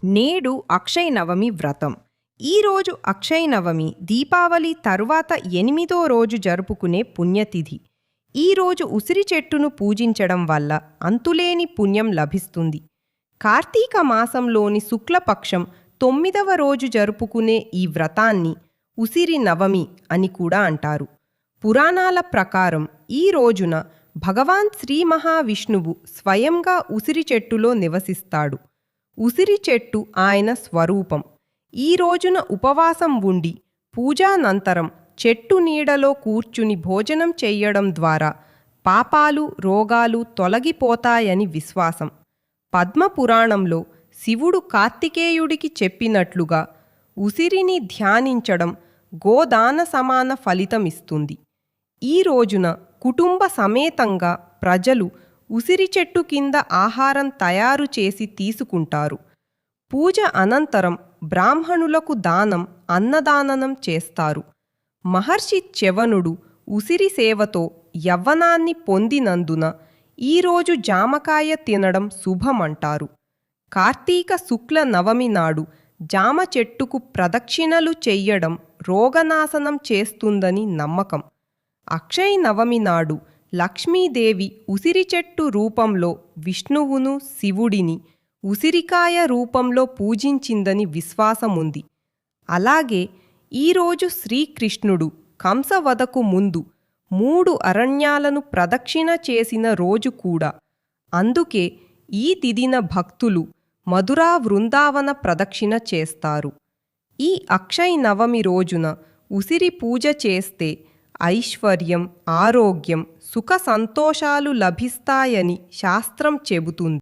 నేడు అక్షయ నవమి వ్రతం. ఈరోజు అక్షయ నవమి దీపావళి తరువాత 8వ రోజు జరుపుకునే పుణ్యతిథి. ఈరోజు ఉసిరి చెట్టును పూజించడం వల్ల అంతులేని పుణ్యం లభిస్తుంది. కార్తీక మాసంలోని శుక్లపక్షం 9వ రోజు జరుపుకునే ఈ వ్రతాన్ని ఉసిరి నవమి అని కూడా అంటారు. పురాణాల ప్రకారం ఈ రోజున భగవాన్ శ్రీ మహావిష్ణువు స్వయంగా ఉసిరి చెట్టులో నివసిస్తాడు. ఉసిరి చెట్టు ఆయన స్వరూపం. ఈ రోజున ఉపవాసం ఉండి పూజానంతరం చెట్టు నీడలో కూర్చుని భోజనం చెయ్యడం ద్వారా పాపాలు రోగాలు తొలగిపోతాయని విశ్వాసం. పద్మపురాణంలో శివుడు కార్తికేయుడికి చెప్పినట్లుగా ఉసిరిని ధ్యానించడం గోదాన సమాన ఫలితమిస్తుంది. ఈ రోజున కుటుంబ సమేతంగా ప్రజలు ఉసిరి చెట్టు కింద ఆహారం తయారు చేసి తీసుకుంటారు. పూజ అనంతరం బ్రాహ్మణులకు దానం అన్నదానం చేస్తారు. మహర్షి చ్యవనుడు ఉసిరి సేవతో యవ్వనాన్ని పొందినందున ఈరోజు జామకాయ తినడం శుభమంటారు. కార్తీక శుక్ల నవమి నాడు జామ చెట్టుకు ప్రదక్షిణలు చెయ్యడం రోగనాశనం చేస్తుందని నమ్మకం. అక్షయ నవమి నాడు లక్ష్మీదేవి ఉసిరి చెట్టు రూపంలో విష్ణువును శివుడిని ఉసిరికాయ రూపంలో పూజించిందని విశ్వాసముంది. అలాగే ఈరోజు శ్రీకృష్ణుడు కంసవధకు ముందు 3 అరణ్యాలను ప్రదక్షిణ చేసిన రోజు కూడా. అందుకే ఈ తిథిన భక్తులు మధురా వృందావన ప్రదక్షిణ చేస్తారు. ఈ అక్షయ నవమి రోజున ఉసిరి పూజ చేస్తే ఐశ్వర్యం ఆరోగ్యం సుఖ సంతోషాలు లభిస్తాయని శాస్త్రం చెబుతుంది.